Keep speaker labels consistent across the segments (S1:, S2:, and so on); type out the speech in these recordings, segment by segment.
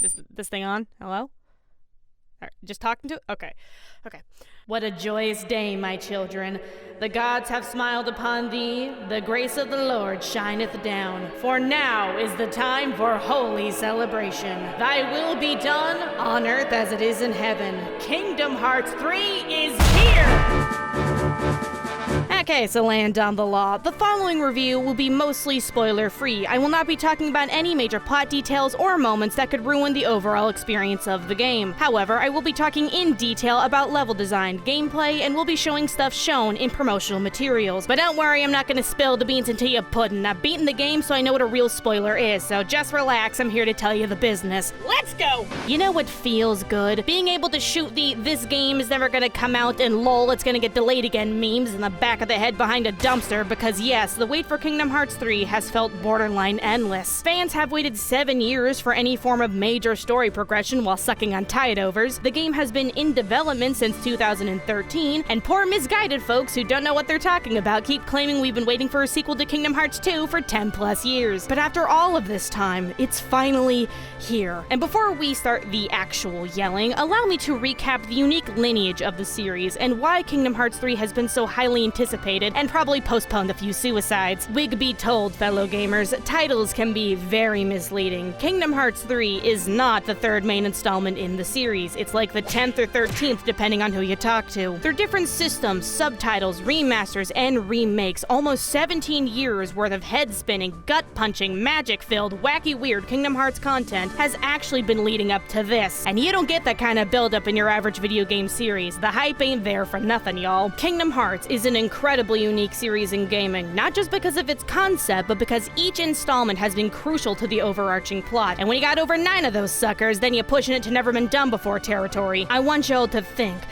S1: Is this thing on? Hello? Just talking to it? Okay. What a joyous day, my children. The gods have smiled upon thee. The grace of the Lord shineth down. For now is the time for holy celebration. Thy will be done on earth as it is in heaven. Kingdom Hearts 3 is here! Okay, so land down the law. The following review will be mostly spoiler-free. I will not be talking about any major plot details or moments that could ruin the overall experience of the game. However, I will be talking in detail about level design, gameplay, and will be showing stuff shown in promotional materials. But don't worry, I'm not going to spill the beans into your pudding. I've beaten the game, so I know what a real spoiler is, so just relax, I'm here to tell you the business. Let's go! You know what feels good? Being able to shoot the "this game is never gonna come out" and "lol, it's gonna get delayed again" memes in the back of the head behind a dumpster, because yes, the wait for Kingdom Hearts 3 has felt borderline endless. Fans have waited 7 years for any form of major story progression while sucking on tide-overs. The game has been in development since 2013, and poor misguided folks who don't know what they're talking about keep claiming we've been waiting for a sequel to Kingdom Hearts 2 for 10 plus years. But after all of this time, it's finally here. And before we start the actual yelling, allow me to recap the unique lineage of the series and why Kingdom Hearts 3 has been so highly anticipated and probably postponed a few suicides. Wig be told, fellow gamers, titles can be very misleading. Kingdom Hearts 3 is not the third main installment in the series. It's like the 10th or 13th depending on who you talk to. They're different systems, subtitles, remasters, and remakes. Almost 17 years worth of head-spinning, gut-punching, magic-filled, wacky weird Kingdom Hearts content has actually been leading up to this. And you don't get that kind of build-up in your average video game series. The hype ain't there for nothing, y'all. Kingdom Hearts is an incredibly unique series in gaming, not just because of its concept, but because each installment has been crucial to the overarching plot. And when you got over 9 of those suckers, then you're pushing it to never been done before territory. I want y'all to think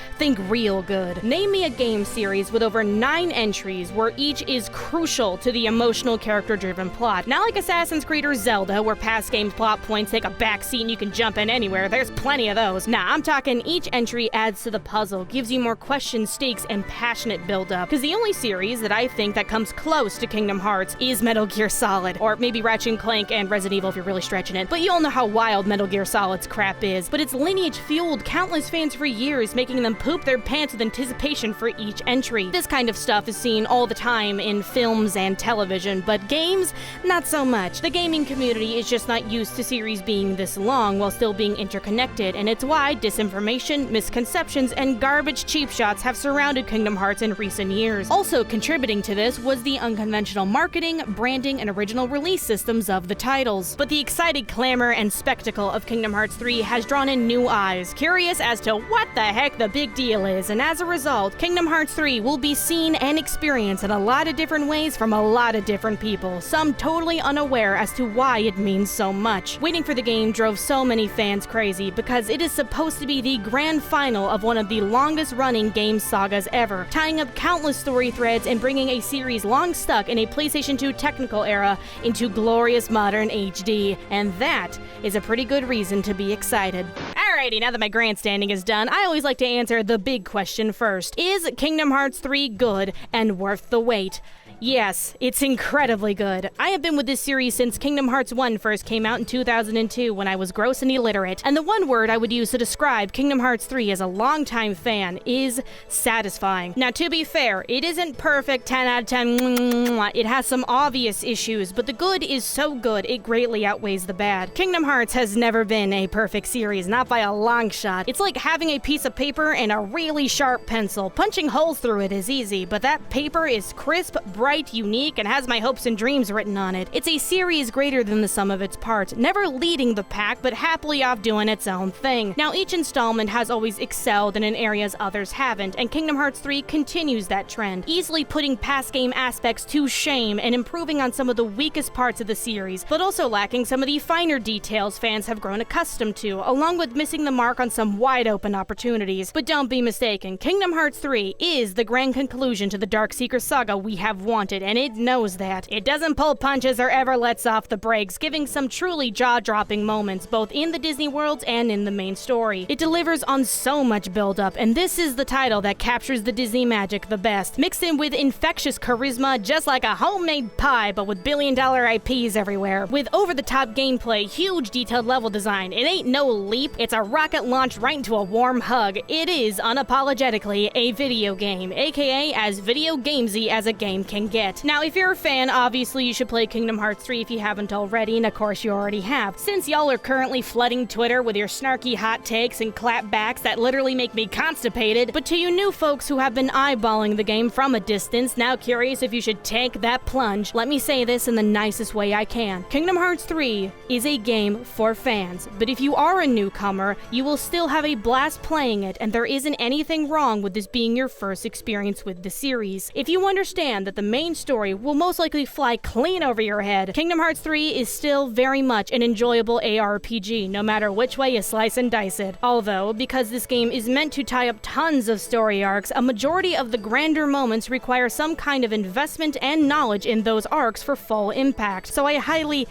S1: real good. Name me a game series with over 9 entries where each is crucial to the emotional character-driven plot. Not like Assassin's Creed or Zelda, where past game plot points take a backseat and you can jump in anywhere. There's plenty of those. Nah, I'm talking each entry adds to the puzzle, gives you more questions, stakes, and passionate build-up. Because the only series that I think that comes close to Kingdom Hearts is Metal Gear Solid, or maybe Ratchet & Clank and Resident Evil if you're really stretching it. But you all know how wild Metal Gear Solid's crap is. But its lineage fueled countless fans for years, making them poop their pants with anticipation for each entry. This kind of stuff is seen all the time in films and television, but games, not so much. The gaming community is just not used to series being this long while still being interconnected, and it's why disinformation, misconceptions, and garbage cheap shots have surrounded Kingdom Hearts in recent years. Also contributing to this was the unconventional marketing, branding, and original release systems of the titles. But the excited clamor and spectacle of Kingdom Hearts 3 has drawn in new eyes, curious as to what the heck the big deal is, and as a result, Kingdom Hearts 3 will be seen and experienced in a lot of different ways from a lot of different people, some totally unaware as to why it means so much. Waiting for the game drove so many fans crazy because it is supposed to be the grand final of one of the longest running game sagas ever, tying up countless story threads and bringing a series long stuck in a PlayStation 2 technical era into glorious modern HD. And that is a pretty good reason to be excited. Alrighty, now that my grandstanding is done, I always like to answer the big question first. Is Kingdom Hearts 3 good and worth the wait? Yes, it's incredibly good. I have been with this series since Kingdom Hearts 1 first came out in 2002 when I was gross and illiterate, and the one word I would use to describe Kingdom Hearts 3 as a longtime fan is satisfying. Now, to be fair, it isn't perfect 10 out of 10, it has some obvious issues, but the good is so good it greatly outweighs the bad. Kingdom Hearts has never been a perfect series, not by a long shot. It's like having a piece of paper and a really sharp pencil. Punching holes through it is easy, but that paper is crisp, bright, unique, and has my hopes and dreams written on it. It's a series greater than the sum of its parts, never leading the pack, but happily off doing its own thing. Now, each installment has always excelled in areas others haven't, and Kingdom Hearts 3 continues that trend, easily putting past game aspects to shame and improving on some of the weakest parts of the series, but also lacking some of the finer details fans have grown accustomed to, along with missing the mark on some wide-open opportunities. But don't be mistaken, Kingdom Hearts 3 is the grand conclusion to the Dark Seeker saga we have wanted wanted, and it knows that. It doesn't pull punches or ever lets off the brakes, giving some truly jaw-dropping moments both in the Disney worlds and in the main story. It delivers on so much build-up, and this is the title that captures the Disney magic the best, mixed in with infectious charisma just like a homemade pie but with billion-dollar IPs everywhere. With over-the-top gameplay, huge detailed level design, it ain't no leap, it's a rocket launch right into a warm hug. It is unapologetically a video game, aka as video gamesy as a game can get. Now, if you're a fan, obviously you should play Kingdom Hearts 3 if you haven't already, and of course you already have, since y'all are currently flooding Twitter with your snarky hot takes and clapbacks that literally make me constipated. But to you new folks who have been eyeballing the game from a distance, now curious if you should take that plunge, let me say this in the nicest way I can. Kingdom Hearts 3 is a game for fans, but if you are a newcomer, you will still have a blast playing it, and there isn't anything wrong with this being your first experience with the series. If you understand that the main story will most likely fly clean over your head, Kingdom Hearts 3 is still very much an enjoyable ARPG, no matter which way you slice and dice it. Although, because this game is meant to tie up tons of story arcs, a majority of the grander moments require some kind of investment and knowledge in those arcs for full impact. So I highly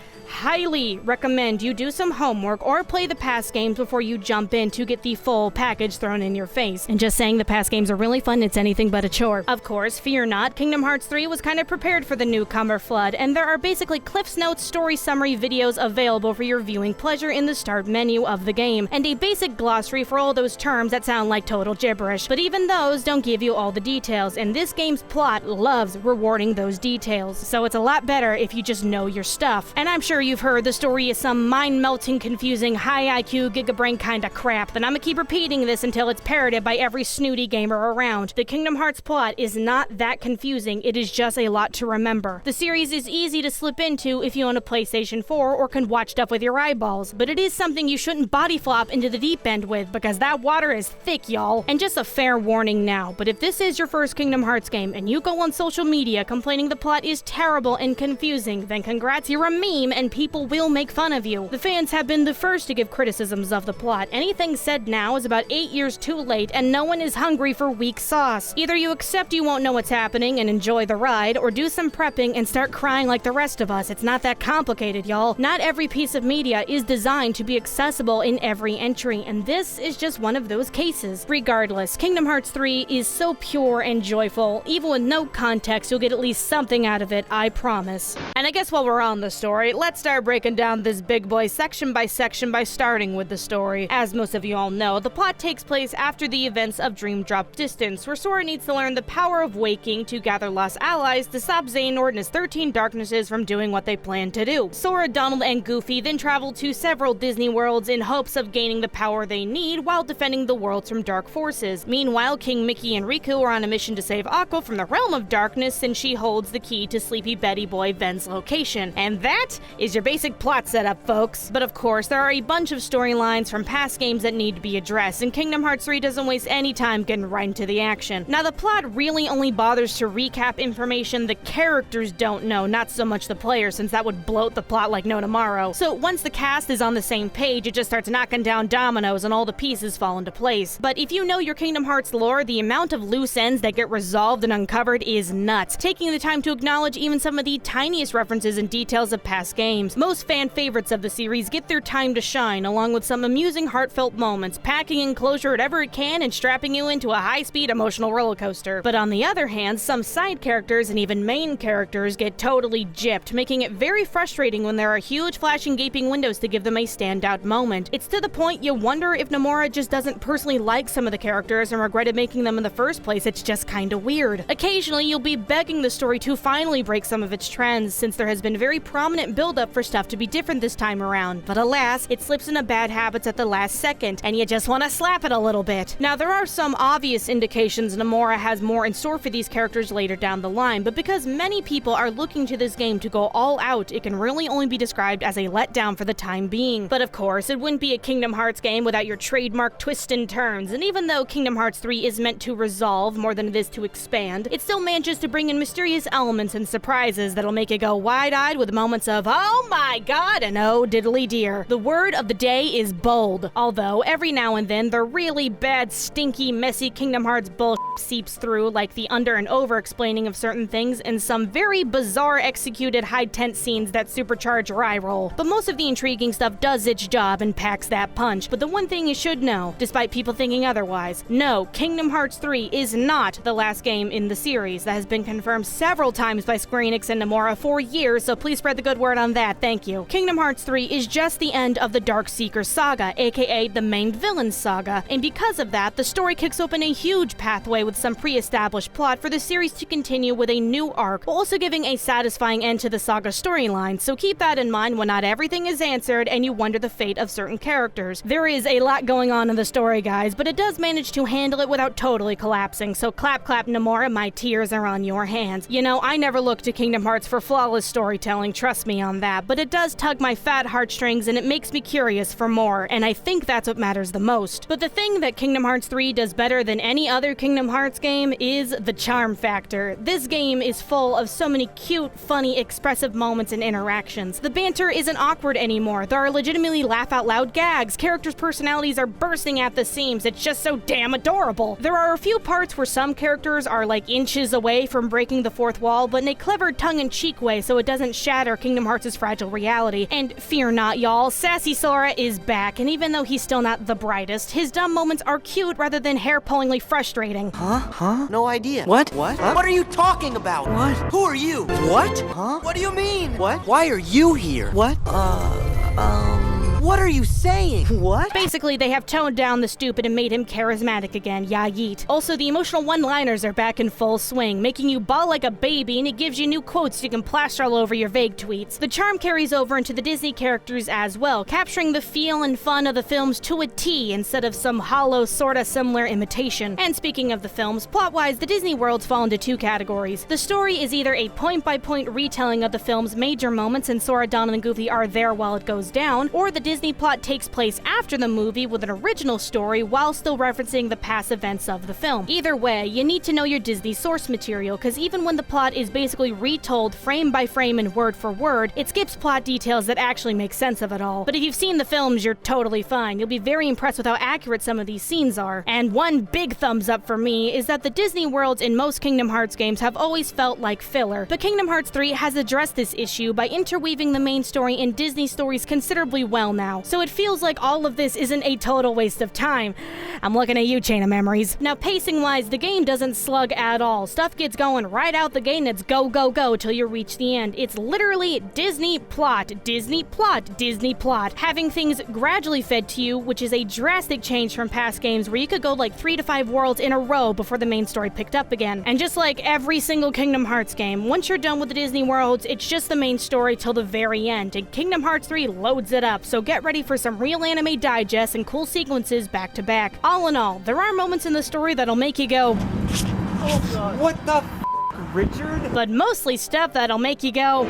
S1: recommend you do some homework or play the past games before you jump in to get the full package thrown in your face. And just saying, the past games are really fun, it's anything but a chore. Of course, fear not, Kingdom Hearts 3 was kind of prepared for the newcomer flood, and there are basically Cliff's Notes story summary videos available for your viewing pleasure in the start menu of the game, and a basic glossary for all those terms that sound like total gibberish. But even those don't give you all the details, and this game's plot loves rewarding those details, so it's a lot better if you just know your stuff. And I'm sure you've heard the story is some mind-melting, confusing, high IQ, gigabrain kinda crap, then I'ma keep repeating this until it's parroted by every snooty gamer around. The Kingdom Hearts plot is not that confusing, it is just a lot to remember. The series is easy to slip into if you own a PlayStation 4 or can watch stuff with your eyeballs, but it is something you shouldn't body flop into the deep end with, because that water is thick, y'all. And just a fair warning now, but if this is your first Kingdom Hearts game and you go on social media complaining the plot is terrible and confusing, then congrats, you're a meme and people will make fun of you. The fans have been the first to give criticisms of the plot. Anything said now is about 8 years too late, and no one is hungry for weak sauce. Either you accept you won't know what's happening and enjoy the ride, or do some prepping and start crying like the rest of us. It's not that complicated, y'all. Not every piece of media is designed to be accessible in every entry, and this is just one of those cases. Regardless, Kingdom Hearts 3 is so pure and joyful. Even with no context, you'll get at least something out of it, I promise. And I guess while we're on the story, let's start breaking down this big boy section by section by starting with the story. As most of you all know, the plot takes place after the events of Dream Drop Distance, where Sora needs to learn the power of waking to gather lost allies to stop Xehanort and his 13 Darknesses from doing what they plan to do. Sora, Donald, and Goofy then travel to several Disney worlds in hopes of gaining the power they need while defending the worlds from dark forces. Meanwhile, King Mickey and Riku are on a mission to save Aqua from the realm of darkness, since she holds the key to Sleepy Betty Boy Ven's location. And that is your basic plot setup, folks. But of course, there are a bunch of storylines from past games that need to be addressed, and Kingdom Hearts 3 doesn't waste any time getting right into the action. Now, the plot really only bothers to recap information the characters don't know, not so much the player, since that would bloat the plot like no tomorrow. So once the cast is on the same page, it just starts knocking down dominoes and all the pieces fall into place. But if you know your Kingdom Hearts lore, the amount of loose ends that get resolved and uncovered is nuts, taking the time to acknowledge even some of the tiniest references and details of past games. Most fan favorites of the series get their time to shine, along with some amusing, heartfelt moments, packing in closure whatever it can and strapping you into a high-speed emotional roller coaster. But on the other hand, some side characters and even main characters get totally gypped, making it very frustrating when there are huge flashing gaping windows to give them a standout moment. It's to the point you wonder if Nomura just doesn't personally like some of the characters and regretted making them in the first place. It's just kinda weird. Occasionally, you'll be begging the story to finally break some of its trends, since there has been very prominent build-up for stuff to be different this time around. But alas, it slips into bad habits at the last second, and you just want to slap it a little bit. Now, there are some obvious indications Nomura has more in store for these characters later down the line, but because many people are looking to this game to go all out, it can really only be described as a letdown for the time being. But of course, it wouldn't be a Kingdom Hearts game without your trademark twists and turns, and even though Kingdom Hearts 3 is meant to resolve more than it is to expand, it still manages to bring in mysterious elements and surprises that'll make you go wide-eyed with moments of, oh my god, and oh diddly dear. The word of the day is bold, although every now and then the really bad, stinky, messy Kingdom Hearts bullshit seeps through, like the under and over explaining of certain important things and some very bizarre executed high-tense scenes that supercharge your eye roll. But most of the intriguing stuff does its job and packs that punch. But the one thing you should know, despite people thinking otherwise, no, Kingdom Hearts 3 is not the last game in the series. That has been confirmed several times by Square Enix and Nomura for years, so please spread the good word on that, thank you. Kingdom Hearts 3 is just the end of the Darkseeker saga, aka the main villain saga, and because of that, the story kicks open a huge pathway with some pre-established plot for the series to continue with a new arc, while also giving a satisfying end to the saga storyline, so keep that in mind when not everything is answered and you wonder the fate of certain characters. There is a lot going on in the story, guys, but it does manage to handle it without totally collapsing, so clap clap Nomura, my tears are on your hands. You know, I never look to Kingdom Hearts for flawless storytelling, trust me on that, but it does tug my fat heartstrings and it makes me curious for more, and I think that's what matters the most. But the thing that Kingdom Hearts 3 does better than any other Kingdom Hearts game is the charm factor. This game is full of so many cute, funny, expressive moments and interactions. The banter isn't awkward anymore, there are legitimately laugh-out-loud gags, characters' personalities are bursting at the seams, it's just so damn adorable. There are a few parts where some characters are like inches away from breaking the fourth wall, but in a clever tongue-in-cheek way so it doesn't shatter Kingdom Hearts' fragile reality. And fear not, y'all, Sassy Sora is back, and even though he's still not the brightest, his dumb moments are cute rather than hair-pullingly frustrating.
S2: Huh? No idea.
S3: What?
S2: Huh? What are you talking about?
S3: What?
S2: Who are you?
S3: What?
S2: Huh? What do you mean?
S3: What? Why are you here? What?
S2: What are you saying?
S3: What?
S1: Basically, they have toned down the stupid and made him charismatic again, yeah yeet. Also, the emotional one-liners are back in full swing, making you bawl like a baby, and it gives you new quotes you can plaster all over your vague tweets. The charm carries over into the Disney characters as well, capturing the feel and fun of the films to a T instead of some hollow, sorta similar imitation. And speaking of the films, plot-wise, the Disney worlds fall into two categories. The story is either a point-by-point retelling of the film's major moments, and Sora, Donald, and Goofy are there while it goes down, or the Disney plot takes place after the movie with an original story while still referencing the past events of the film. Either way, you need to know your Disney source material, because even when the plot is basically retold frame by frame and word for word, it skips plot details that actually make sense of it all. But if you've seen the films, you're totally fine. You'll be very impressed with how accurate some of these scenes are. And one big thumbs up for me is that the Disney worlds in most Kingdom Hearts games have always felt like filler, but Kingdom Hearts 3 has addressed this issue by interweaving the main story in Disney stories considerably well now, so it feels like all of this isn't a total waste of time. I'm looking at you, Chain of Memories. Now, pacing-wise, the game doesn't slug at all. Stuff gets going right out the gate and it's go, go, go till you reach the end. It's literally Disney plot, Disney plot, Disney plot, having things gradually fed to you, which is a drastic change from past games where you could go like 3 to 5 worlds in a row before the main story picked up again. And just like every single Kingdom Hearts game, once you're done with the Disney worlds, it's just the main story till the very end, and Kingdom Hearts 3 loads it up, so get ready for some real anime digests and cool sequences back to back. All in all, there are moments in the story that'll make you go,
S2: Oh God. What the Richard?
S1: but mostly stuff that'll make you go,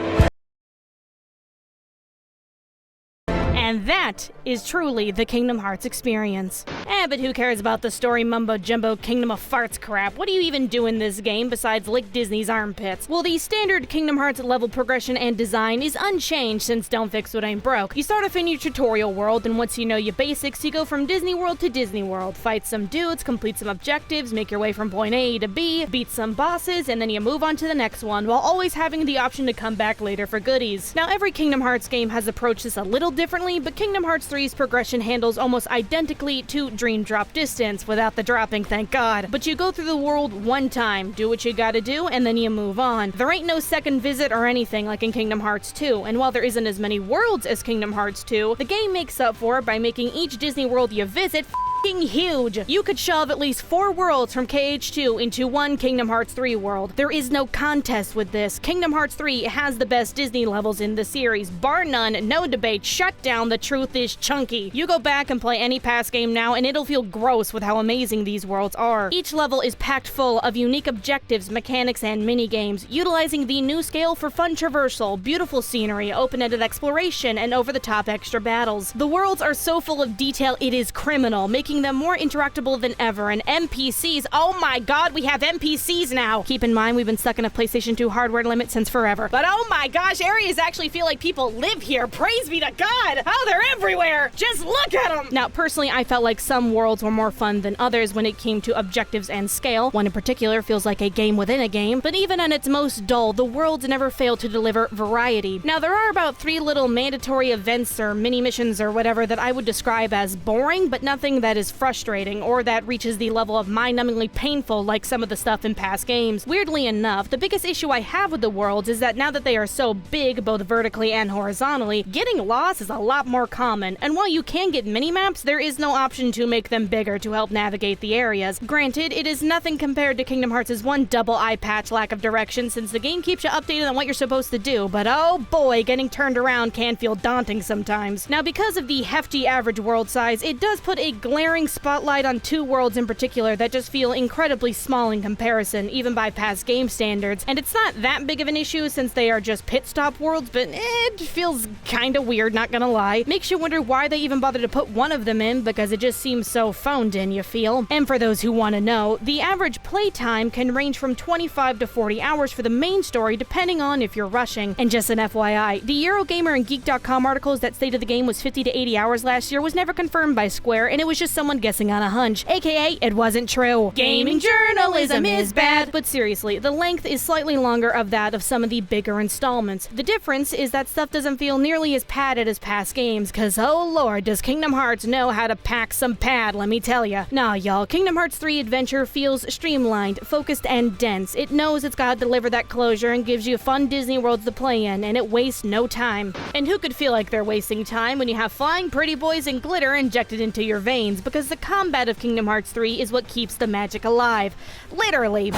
S1: and that is truly the Kingdom Hearts experience. But who cares about the story mumbo-jumbo Kingdom of Farts crap? What do you even do in this game besides lick Disney's armpits? Well, the standard Kingdom Hearts level progression and design is unchanged since Don't Fix What Ain't Broke. You start off in your tutorial world, and once you know your basics, you go from Disney World to Disney World, fight some dudes, complete some objectives, make your way from point A to B, beat some bosses, and then you move on to the next one, while always having the option to come back later for goodies. Now, every Kingdom Hearts game has approached this a little differently, but Kingdom Hearts 3's progression handles almost identically to Dream Drop Distance, without the dropping, thank God. But you go through the world one time, do what you gotta do, and then you move on. There ain't no second visit or anything like in Kingdom Hearts 2, and while there isn't as many worlds as Kingdom Hearts 2, the game makes up for it by making each Disney world you visit huge. You could shove at least 4 worlds from KH2 into one Kingdom Hearts 3 world. There is no contest with this. Kingdom Hearts 3 has the best Disney levels in the series, bar none, no debate, shut down, the truth is chunky. You go back and play any past game now and it'll feel gross with how amazing these worlds are. Each level is packed full of unique objectives, mechanics, and mini-games, utilizing the new scale for fun traversal, beautiful scenery, open-ended exploration, and over-the-top extra battles. The worlds are so full of detail it is criminal, making making them more interactable than ever, and NPCs, oh my god, we have NPCs now! Keep in mind, we've been stuck in a PlayStation 2 hardware limit since forever. But oh my gosh, areas actually feel like people live here, praise be to God! Oh, they're everywhere! Just look at them! Now, personally, I felt like some worlds were more fun than others when it came to objectives and scale. One in particular feels like a game within a game, but even at its most dull, the worlds never fail to deliver variety. Now, there are about 3 little mandatory events or mini-missions or whatever that I would describe as boring, but nothing that is frustrating or that reaches the level of mind-numbingly painful like some of the stuff in past games. Weirdly enough, the biggest issue I have with the worlds is that now that they are so big, both vertically and horizontally, getting lost is a lot more common, and while you can get mini-maps, there is no option to make them bigger to help navigate the areas. Granted, it is nothing compared to Kingdom Hearts' one double eye patch lack of direction, since the game keeps you updated on what you're supposed to do, but oh boy, getting turned around can feel daunting sometimes. Now, because of the hefty average world size, it does put a glaring spotlight on 2 worlds in particular that just feel incredibly small in comparison, even by past game standards, and it's not that big of an issue since they are just pit stop worlds, but it feels kinda weird, not gonna lie. Makes you wonder why they even bothered to put one of them in, because it just seems so phoned in, you feel. And for those who want to know, the average playtime can range from 25 to 40 hours for the main story, depending on if you're rushing. And just an FYI, the Eurogamer and Geek.com articles that stated the game was 50 to 80 hours last year was never confirmed by Square, and it was just someone guessing on a hunch, aka it wasn't true. Gaming journalism is bad! But seriously, the length is slightly longer of that of some of the bigger installments. The difference is that stuff doesn't feel nearly as padded as past games, cause oh lord, does Kingdom Hearts know how to pack some pad, let me tell ya. Nah, y'all, Kingdom Hearts 3 Adventure feels streamlined, focused, and dense. It knows it's gotta deliver that closure and gives you fun Disney worlds to play in, and it wastes no time. And who could feel like they're wasting time when you have flying pretty boys and glitter injected into your veins, because the combat of Kingdom Hearts 3 is what keeps the magic alive. Literally.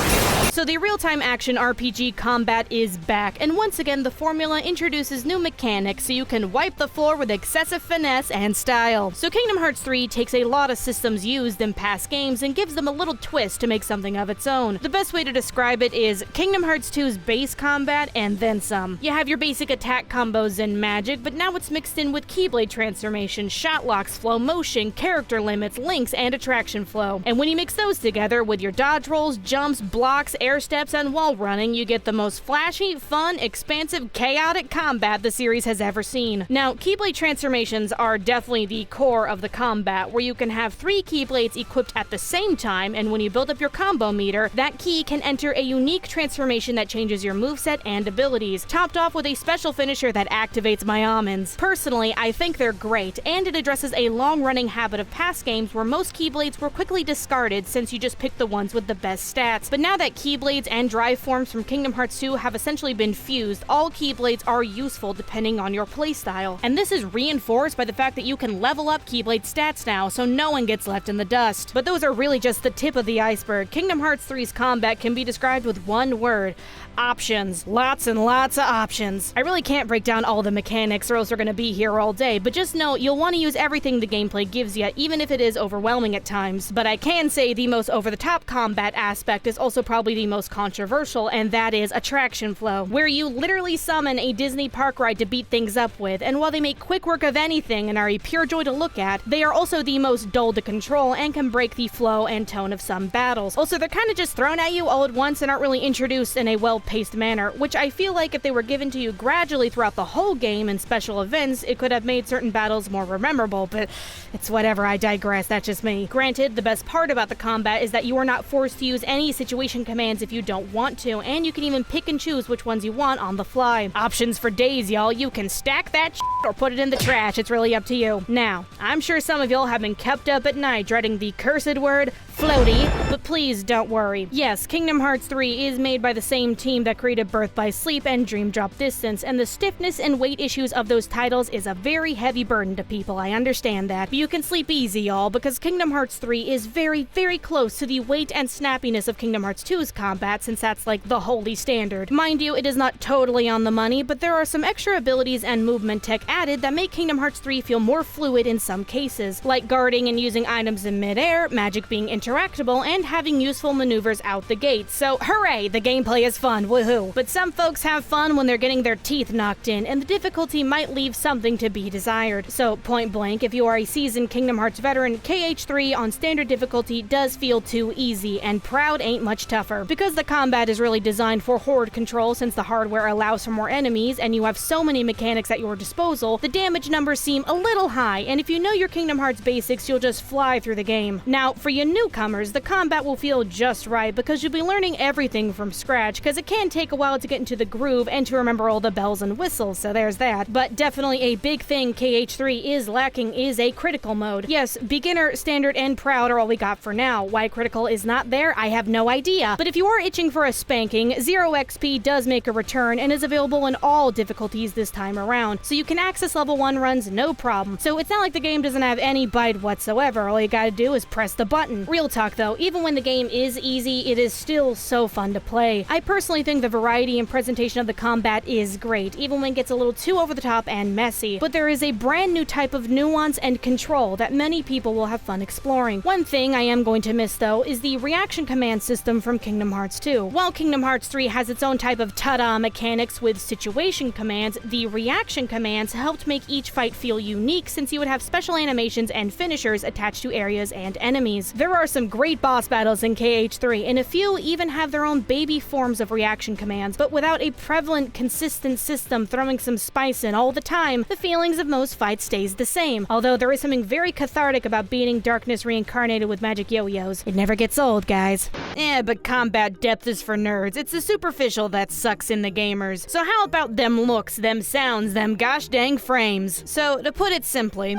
S1: So the real-time action RPG combat is back, and once again the formula introduces new mechanics so you can wipe the floor with excessive finesse and style. So Kingdom Hearts 3 takes a lot of systems used in past games and gives them a little twist to make something of its own. The best way to describe it is Kingdom Hearts 2's base combat and then some. You have your basic attack combos and magic, but now it's mixed in with Keyblade transformation, shot locks, flow motion, character limits, links, and attraction flow. And when you mix those together with your dodge rolls, jumps, blocks, air steps, and wall running, you get the most flashy, fun, expansive, chaotic combat the series has ever seen. Now, Keyblade transformations are definitely the core of the combat, where you can have 3 Keyblades equipped at the same time, and when you build up your combo meter, that key can enter a unique transformation that changes your moveset and abilities, topped off with a special finisher that activates my almonds. Personally, I think they're great, and it addresses a long-running habit of past games where most Keyblades were quickly discarded since you just picked the ones with the best stats. But now that Keyblades and drive forms from Kingdom Hearts 2 have essentially been fused, all Keyblades are useful depending on your playstyle. And this is reinforced by the fact that you can level up Keyblade stats now, so no one gets left in the dust. But those are really just the tip of the iceberg. Kingdom Hearts 3's combat can be described with one word: options. Lots and lots of options. I really can't break down all the mechanics or else we're gonna be here all day, but just know you'll want to use everything the gameplay gives you, even if it is overwhelming at times. But I can say the most over-the-top combat aspect is also probably the most controversial, and that is attraction flow, where you literally summon a Disney park ride to beat things up with, and while they make quick work of anything and are a pure joy to look at, they are also the most dull to control and can break the flow and tone of some battles. Also, they're kind of just thrown at you all at once and aren't really introduced in a well-paced manner, which I feel like if they were given to you gradually throughout the whole game in special events, it could have made certain battles more memorable, but it's whatever, I digress, that's just me. Granted, the best part about the combat is that you are not forced to use any situation commands if you don't want to, and you can even pick and choose which ones you want on the fly. Options for days, y'all. You can stack that shit or put it in the trash, it's really up to you. Now, I'm sure some of y'all have been kept up at night dreading the cursed word floaty, but please don't worry. Yes, Kingdom Hearts 3 is made by the same team that created Birth by Sleep and Dream Drop Distance, and the stiffness and weight issues of those titles is a very heavy burden to people, I understand that. But you can sleep easy, y'all, because Kingdom Hearts 3 is very, very close to the weight and snappiness of Kingdom Hearts 2's combat, since that's like the holy standard. Mind you, it is not totally on the money, but there are some extra abilities and movement tech added that make Kingdom Hearts 3 feel more fluid in some cases, like guarding and using items in midair, magic being interactive interactable and having useful maneuvers out the gate. So hooray, the gameplay is fun, woohoo. But some folks have fun when they're getting their teeth knocked in, and the difficulty might leave something to be desired. So point blank, if you are a seasoned Kingdom Hearts veteran, KH3 on standard difficulty does feel too easy, and Proud ain't much tougher. Because the combat is really designed for horde control, since the hardware allows for more enemies and you have so many mechanics at your disposal, the damage numbers seem a little high, and if you know your Kingdom Hearts basics, you'll just fly through the game. Now, for you newcomers, the combat will feel just right because you'll be learning everything from scratch, because it can take a while to get into the groove and to remember all the bells and whistles, so there's that. But definitely a big thing KH3 is lacking is a critical mode. Yes, beginner, standard, and proud are all we got for now. Why critical is not there, I have no idea. But if you are itching for a spanking, 0 XP does make a return and is available in all difficulties this time around, so you can access level 1 runs no problem. So it's not like the game doesn't have any bite whatsoever, all you gotta do is press the button. Real talk though, even when the game is easy, it is still so fun to play. I personally think the variety and presentation of the combat is great, even when it gets a little too over the top and messy. But there is a brand new type of nuance and control that many people will have fun exploring. One thing I am going to miss though is the reaction command system from Kingdom Hearts 2. While Kingdom Hearts 3 has its own type of ta-da mechanics with situation commands, the reaction commands helped make each fight feel unique, since you would have special animations and finishers attached to areas and enemies. There are some great boss battles in KH3, and a few even have their own baby forms of reaction commands, but without a prevalent, consistent system throwing some spice in all the time, the feelings of most fights stays the same. Although there is something very cathartic about beating darkness reincarnated with magic yo-yos. It never gets old, guys. But combat depth is for nerds. It's the superficial that sucks in the gamers. So how about them looks, them sounds, them gosh dang frames? So to put it simply,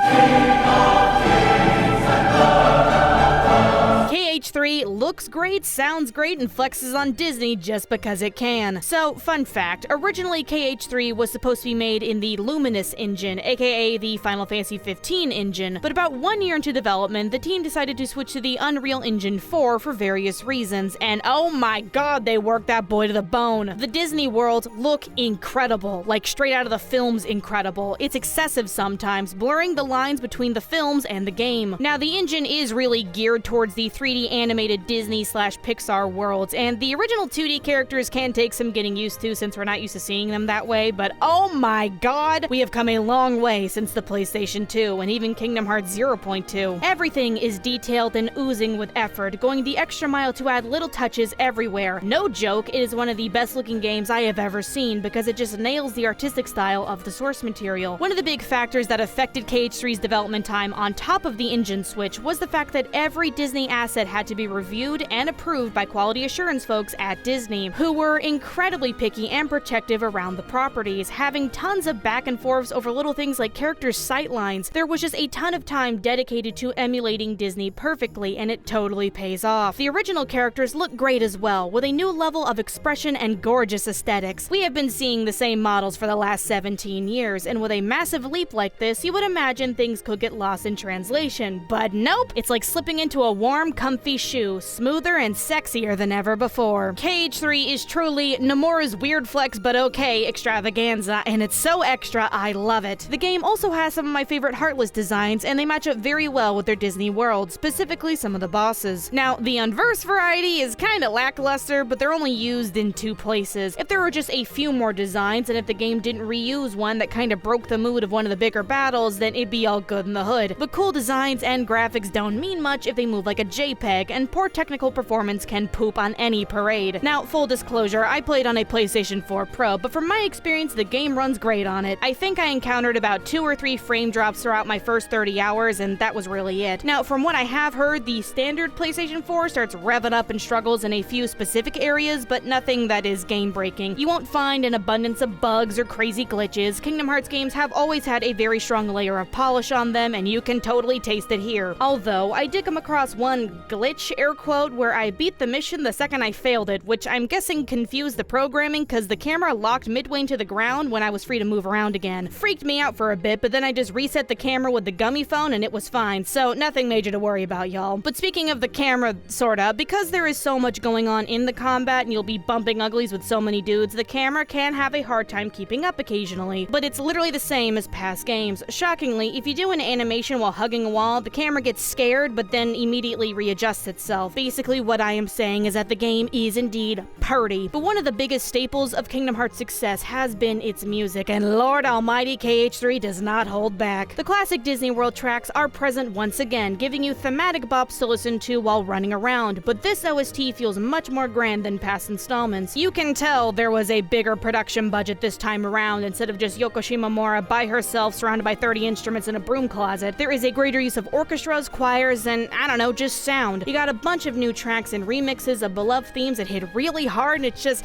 S1: KH3 looks great, sounds great, and flexes on Disney just because it can. So, fun fact, originally KH3 was supposed to be made in the Luminous engine, aka the Final Fantasy 15 engine, but about 1 year into development, the team decided to switch to the Unreal Engine 4 for various reasons, and oh my god, they worked that boy to the bone. The Disney worlds look incredible, like straight out of the films incredible. It's excessive sometimes, blurring the lines between the films and the game. Now, the engine is really geared towards the 3D animated Disney/Pixar worlds, and the original 2D characters can take some getting used to since we're not used to seeing them that way, but oh my god, we have come a long way since the PlayStation 2 and even Kingdom Hearts 0.2. Everything is detailed and oozing with effort, going the extra mile to add little touches everywhere. No joke, it is one of the best looking games I have ever seen because it just nails the artistic style of the source material. One of the big factors that affected KH3's development time on top of the engine switch was the fact that every Disney asset had to be reviewed and approved by quality assurance folks at Disney, who were incredibly picky and protective around the properties, having tons of back and forths over little things like characters' sightlines. There was just a ton of time dedicated to emulating Disney perfectly, and it totally pays off. The original characters look great as well, with a new level of expression and gorgeous aesthetics. We have been seeing the same models for the last 17 years, and with a massive leap like this, you would imagine things could get lost in translation, but nope, it's like slipping into a warm, comfy shoe, smoother and sexier than ever before. KH3 is truly Nomura's weird flex but okay extravaganza, and it's so extra, I love it. The game also has some of my favorite Heartless designs, and they match up very well with their Disney world, specifically some of the bosses. Now, the Unverse variety is kinda lackluster, but they're only used in 2 places. If there were just a few more designs, and if the game didn't reuse one that kinda broke the mood of one of the bigger battles, then it'd be all good in the hood. But cool designs and graphics don't mean much if they move like a JPEG, and poor technical performance can poop on any parade. Now, full disclosure, I played on a PlayStation 4 Pro, but from my experience, the game runs great on it. I think I encountered about 2 or 3 frame drops throughout my first 30 hours, and that was really it. Now, from what I have heard, the standard PlayStation 4 starts revving up and struggles in a few specific areas, but nothing that is game-breaking. You won't find an abundance of bugs or crazy glitches. Kingdom Hearts games have always had a very strong layer of polish on them, and you can totally taste it here. Although, I did come across one glitch, air quote, where I beat the mission the second I failed it, which I'm guessing confused the programming because the camera locked midway into the ground when I was free to move around again. Freaked me out for a bit, but then I just reset the camera with the gummy phone and it was fine, so nothing major to worry about, y'all. But speaking of the camera, sorta, because there is so much going on in the combat and you'll be bumping uglies with so many dudes, the camera can have a hard time keeping up occasionally, but it's literally the same as past games. Shockingly, if you do an animation while hugging a wall, the camera gets scared but then immediately readjusts itself. Basically, what I am saying is that the game is indeed purty. But one of the biggest staples of Kingdom Hearts' success has been its music, and Lord Almighty, KH3 does not hold back. The classic Disney World tracks are present once again, giving you thematic bops to listen to while running around, but this OST feels much more grand than past installments. You can tell there was a bigger production budget this time around. Instead of just Yoko Shimomura by herself surrounded by 30 instruments in a broom closet, there is a greater use of orchestras, choirs, and I don't know, just sound. You got a bunch of new tracks and remixes of beloved themes that hit really hard, and it's just...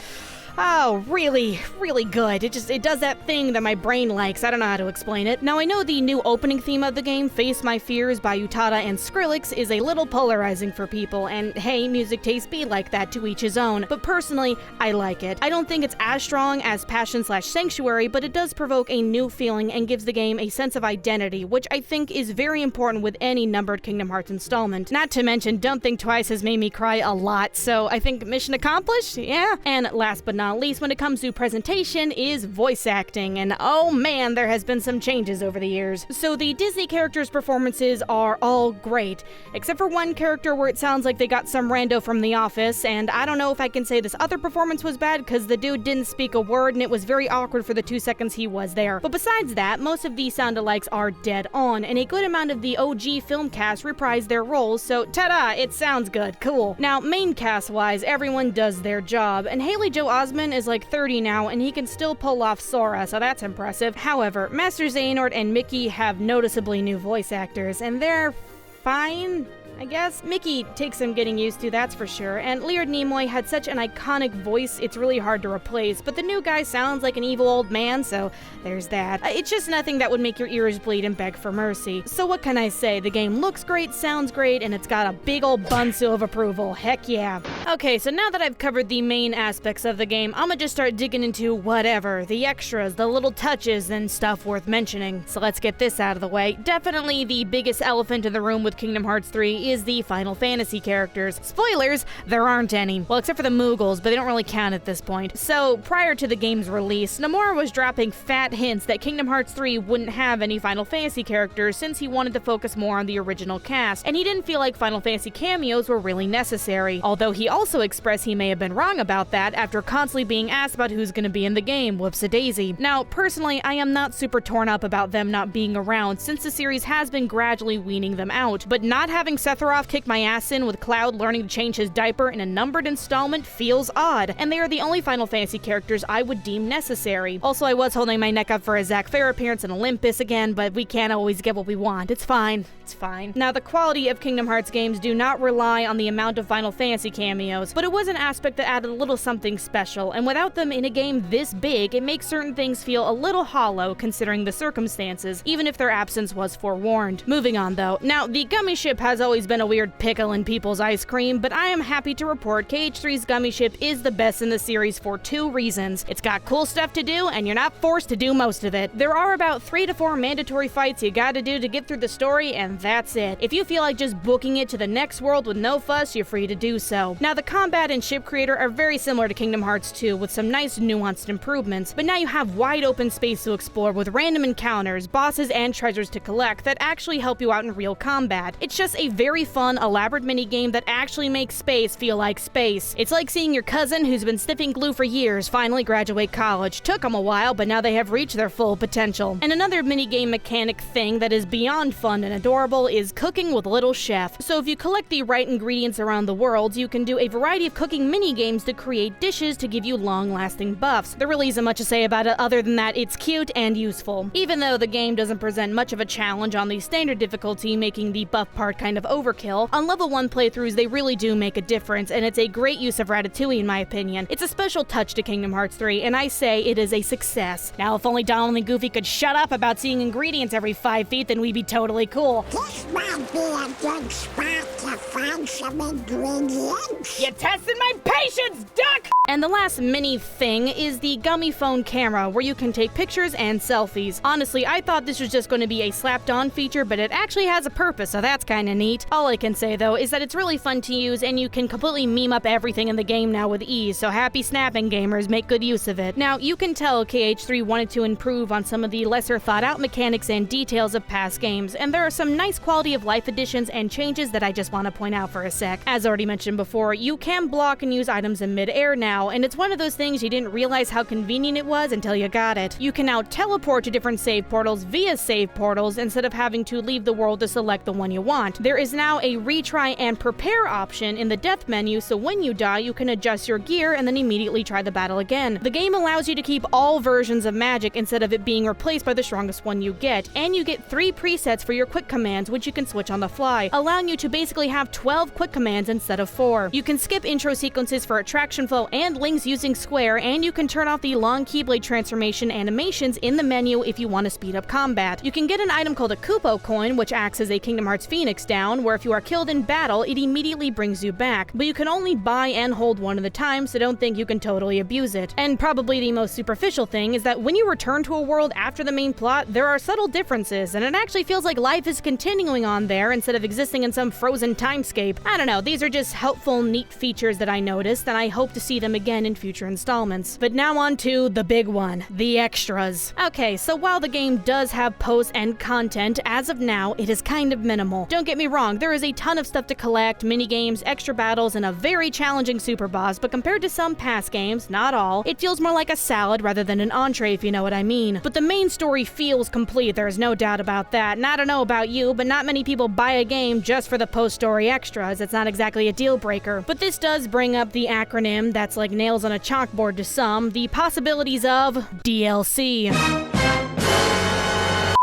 S1: oh, really, really good. It does that thing that my brain likes. I don't know how to explain it. Now, I know the new opening theme of the game, Face My Fears by Utada and Skrillex, is a little polarizing for people, and hey, music tastes be like that, to each his own. But personally, I like it. I don't think it's as strong as Passion/Sanctuary, but it does provoke a new feeling and gives the game a sense of identity, which I think is very important with any numbered Kingdom Hearts installment. Not to mention, Don't Think Twice has made me cry a lot, so I think mission accomplished? Yeah. And last but not least, when it comes to presentation, is voice acting, and oh man, there has been some changes over the years. So the Disney characters' performances are all great, except for one character where it sounds like they got some rando from The Office, and I don't know if I can say this other performance was bad because the dude didn't speak a word and it was very awkward for the 2 seconds he was there. But besides that, most of these sound-alikes are dead on, and a good amount of the OG film cast reprise their roles, so ta-da, it sounds good, cool. Now, main cast-wise, everyone does their job, and Haley Joe Osment is like 30 now, and he can still pull off Sora, so that's impressive. However, Master Xehanort and Mickey have noticeably new voice actors, and they're fine, I guess. Mickey takes some getting used to, that's for sure, and Leonard Nimoy had such an iconic voice, it's really hard to replace, but the new guy sounds like an evil old man, so there's that. It's just nothing that would make your ears bleed and beg for mercy. So what can I say? The game looks great, sounds great, and it's got a big old bun seal of approval. Heck yeah. Okay, so now that I've covered the main aspects of the game, I'm gonna just start digging into whatever, the extras, the little touches, and stuff worth mentioning. So let's get this out of the way. Definitely the biggest elephant in the room with Kingdom Hearts 3 is the Final Fantasy characters. Spoilers, there aren't any. Well, except for the Moogles, but they don't really count at this point. So, prior to the game's release, Nomura was dropping fat hints that Kingdom Hearts 3 wouldn't have any Final Fantasy characters since he wanted to focus more on the original cast, and he didn't feel like Final Fantasy cameos were really necessary. Although he also expressed he may have been wrong about that after constantly being asked about who's gonna be in the game, whoops-a-daisy. Now, personally, I am not super torn up about them not being around since the series has been gradually weaning them out, but not having Sephiroth kick my ass in with Cloud learning to change his diaper in a numbered installment feels odd, and they are the only Final Fantasy characters I would deem necessary. Also, I was holding my neck up for a Zack Fair appearance in Olympus again, but we can't always get what we want. It's fine. It's fine. Now, the quality of Kingdom Hearts games do not rely on the amount of Final Fantasy cameos, but it was an aspect that added a little something special, and without them in a game this big, it makes certain things feel a little hollow considering the circumstances, even if their absence was forewarned. Moving on though. Now, the Gummy Ship has always been a weird pickle in people's ice cream, but I am happy to report KH3's Gummy Ship is the best in the series for 2 reasons. It's got cool stuff to do, and you're not forced to do most of it. There are about 3 to 4 mandatory fights you gotta do to get through the story, and that's it. If you feel like just booking it to the next world with no fuss, you're free to do so. Now, the combat and ship creator are very similar to Kingdom Hearts 2 with some nice nuanced improvements, but now you have wide open space to explore with random encounters, bosses, and treasures to collect that actually help you out in real combat. It's just a very fun, elaborate minigame that actually makes space feel like space. It's like seeing your cousin who's been sniffing glue for years finally graduate college. Took them a while, but now they have reached their full potential. And another minigame mechanic thing that is beyond fun and adorable is cooking with Little Chef. So if you collect the right ingredients around the world, you can do a variety of cooking minigames to create dishes to give you long-lasting buffs. There really isn't much to say about it other than that it's cute and useful. Even though the game doesn't present much of a challenge on the standard difficulty, making the buff part kind of overkill, on level 1 playthroughs they really do make a difference, and it's a great use of Ratatouille in my opinion. It's a special touch to Kingdom Hearts 3, and I say it is a success. Now, if only Donald and Goofy could shut up about seeing ingredients every 5 feet, then we'd be totally cool.
S4: This might be a good spot to find some ingredients.
S1: You tested my patience, Duck! And the last mini thing is the Gummy Phone camera, where you can take pictures and selfies. Honestly, I thought this was just going to be a slapped-on feature, but it actually has a purpose, so that's kinda neat. All I can say, though, is that it's really fun to use, and you can completely meme up everything in the game now with ease, so happy snapping gamers, make good use of it. Now, you can tell KH3 wanted to improve on some of the lesser thought-out mechanics and details of past games, and there are some nice quality-of-life additions and changes that I just just want to point out for a sec. As already mentioned before, you can block and use items in mid-air now, and it's one of those things you didn't realize how convenient it was until you got it. You can now teleport to different save portals via save portals instead of having to leave the world to select the one you want. There is now a retry and prepare option in the death menu, so when you die, you can adjust your gear and then immediately try the battle again. The game allows you to keep all versions of magic instead of it being replaced by the strongest one you get, and you get 3 presets for your quick commands, which you can switch on the fly, allowing you to basically have 12 quick commands instead of 4. You can skip intro sequences for attraction flow and links using square, and you can turn off the long keyblade transformation animations in the menu if you want to speed up combat. You can get an item called a Kupo coin, which acts as a Kingdom Hearts Phoenix down, where if you are killed in battle, it immediately brings you back, but you can only buy and hold one at a time, so don't think you can totally abuse it. And probably the most superficial thing is that when you return to a world after the main plot, there are subtle differences, and it actually feels like life is continuing on there instead of existing in some frozen timescape. I don't know, these are just helpful, neat features that I noticed, and I hope to see them again in future installments. But now on to the big one, the extras. Okay, so while the game does have posts and content, as of now, it is kind of minimal. Don't get me wrong, there is a ton of stuff to collect, minigames, extra battles, and a very challenging super boss, but compared to some past games, not all, it feels more like a salad rather than an entree, if you know what I mean. But the main story feels complete, there's no doubt about that, and I don't know about you, but not many people buy a game just for the post-story extras. It's not exactly a deal breaker. But this does bring up the acronym that's like nails on a chalkboard to some, the possibilities of DLC.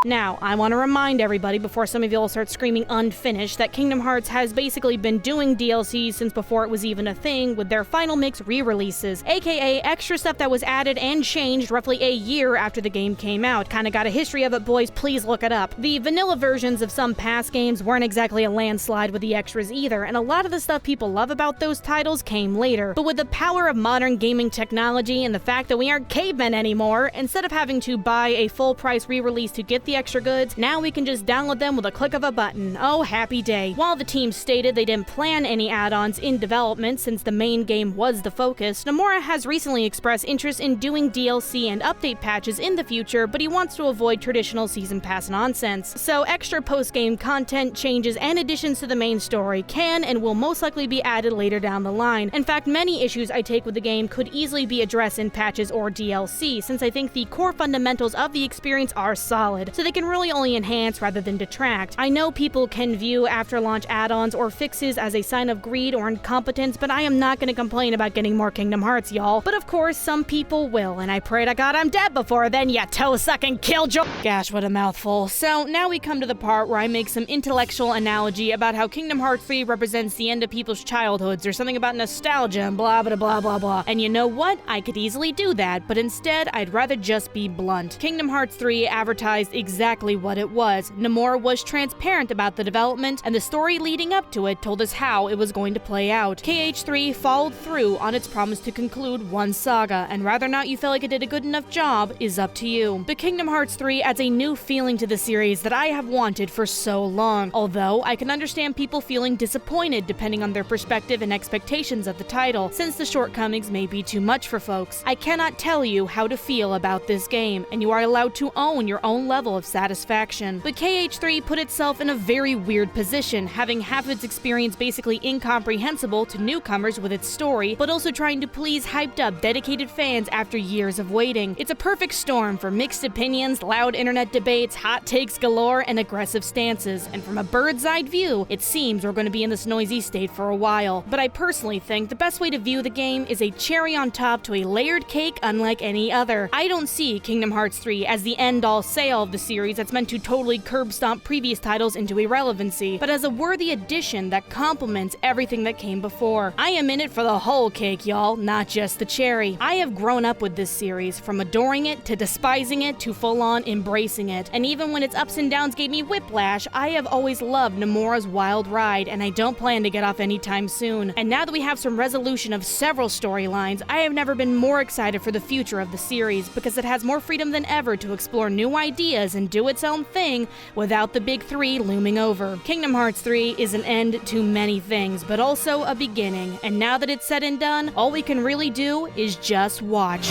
S1: Now, I want to remind everybody before some of you all start screaming unfinished that Kingdom Hearts has basically been doing DLCs since before it was even a thing with their Final Mix re-releases, aka extra stuff that was added and changed roughly a year after the game came out. Kinda got a history of it, boys, please look it up. The vanilla versions of some past games weren't exactly a landslide with the extras either, and a lot of the stuff people love about those titles came later. But with the power of modern gaming technology and the fact that we aren't cavemen anymore, instead of having to buy a full-price re-release to get the extra goods, now we can just download them with a click of a button. Oh, happy day. While the team stated they didn't plan any add-ons in development since the main game was the focus, Nomura has recently expressed interest in doing DLC and update patches in the future, but he wants to avoid traditional season pass nonsense. So extra post-game content, changes, and additions to the main story can and will most likely be added later down the line. In fact, many issues I take with the game could easily be addressed in patches or DLC, since I think the core fundamentals of the experience are solid, so they can really only enhance rather than detract. I know people can view after-launch add-ons or fixes as a sign of greed or incompetence, but I am not going to complain about getting more Kingdom Hearts, y'all. But of course, some people will, and I pray to God I'm dead before then, you toe-sucking killjoy. Gosh, what a mouthful. So now we come to the part where I make some intellectual analogy about how Kingdom Hearts 3 represents the end of people's childhoods, or something about nostalgia and blah blah blah blah blah. And you know what? I could easily do that, but instead, I'd rather just be blunt. Kingdom Hearts 3 advertised exactly what it was. Nomura was transparent about the development, and the story leading up to it told us how it was going to play out. KH3 followed through on its promise to conclude one saga, and whether or not you feel like it did a good enough job is up to you. But Kingdom Hearts 3 adds a new feeling to the series that I have wanted for so long, although I can understand people feeling disappointed depending on their perspective and expectations of the title, since the shortcomings may be too much for folks. I cannot tell you how to feel about this game, and you are allowed to own your own level of satisfaction. But KH3 put itself in a very weird position, having half its experience basically incomprehensible to newcomers with its story, but also trying to please hyped-up, dedicated fans after years of waiting. It's a perfect storm for mixed opinions, loud internet debates, hot takes galore, and aggressive stances, and from a bird's-eye view, it seems we're going to be in this noisy state for a while. But I personally think the best way to view the game is a cherry on top to a layered cake unlike any other. I don't see Kingdom Hearts 3 as the end-all sale of the series that's meant to totally curb stomp previous titles into irrelevancy, but as a worthy addition that complements everything that came before. I am in it for the whole cake, y'all, not just the cherry. I have grown up with this series, from adoring it to despising it to full-on embracing it, and even when its ups and downs gave me whiplash, I have always loved Nomura's wild ride, and I don't plan to get off anytime soon. And now that we have some resolution of several storylines, I have never been more excited for the future of the series, because it has more freedom than ever to explore new ideas and do its own thing without the big three looming over. Kingdom Hearts 3 is an end to many things, but also a beginning, and now that it's said and done, all we can really do is just watch.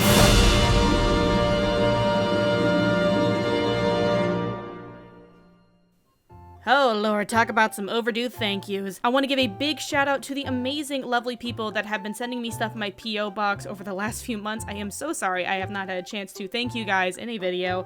S1: Oh Lord, talk about some overdue thank yous. I want to give a big shout out to the amazing, lovely people that have been sending me stuff in my P.O. box over the last few months. I am so sorry I have not had a chance to thank you guys in a video.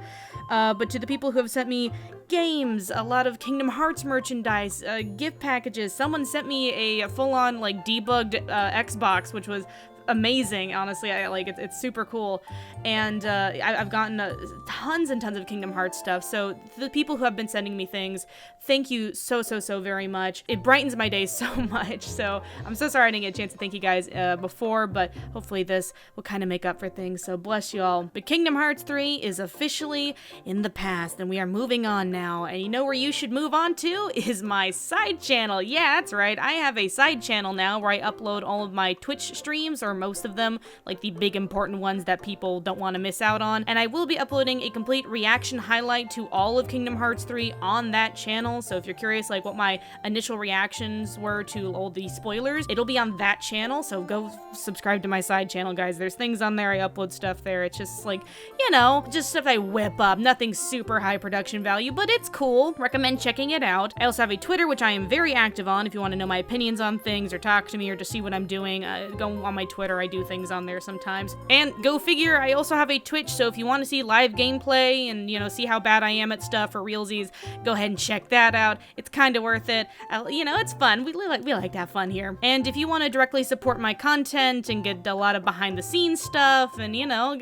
S1: But to the people who have sent me games, a lot of Kingdom Hearts merchandise, gift packages. Someone sent me a full-on, like, debugged Xbox, which was amazing, honestly. I like it. It's super cool. And I've gotten tons and tons of Kingdom Hearts stuff. So the people who have been sending me things, thank you so very much. It brightens my day so much. So I'm so sorry I didn't get a chance to thank you guys before, but hopefully this will kind of make up for things. So bless you all. But Kingdom Hearts 3 is officially in the past, and we are moving on now. And you know where you should move on to is my side channel. Yeah, that's right. I have a side channel now where I upload all of my Twitch streams, or most of them, like the big important ones that people don't want to miss out on. And I will be uploading a complete reaction highlight to all of Kingdom Hearts 3 on that channel. So if you're curious like what my initial reactions were to all the spoilers, it'll be on that channel. So go subscribe to my side channel, guys. There's things on there. I upload stuff there. It's just like, you know, just stuff I whip up. Nothing super high production value, but it's cool. Recommend checking it out. I also have a Twitter, which I am very active on. If you want to know my opinions on things or talk to me or just see what I'm doing, go on my Twitter. I do things on there sometimes. And go figure, I also have a Twitch, so if you want to see live gameplay and, you know, see how bad I am at stuff for realsies, go ahead and check that out. It's kind of worth it. You know, it's fun. We like to have fun here. And if you want to directly support my content and get a lot of behind the scenes stuff and, you know,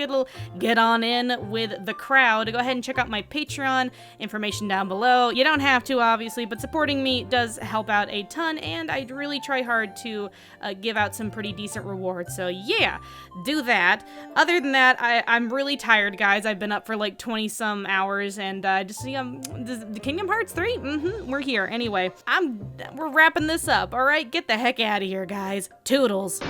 S1: get on in with the crowd, go ahead and check out my Patreon. Information down below. You don't have to, obviously, but supporting me does help out a ton, and I really try hard to give out some pretty decent rewards. So yeah, do that. Other than that, I'm really tired, guys. I've been up for like 20 some hours, and just the Kingdom Hearts 3. We're here anyway. We're wrapping this up. All right, get the heck out of here, guys. Toodles.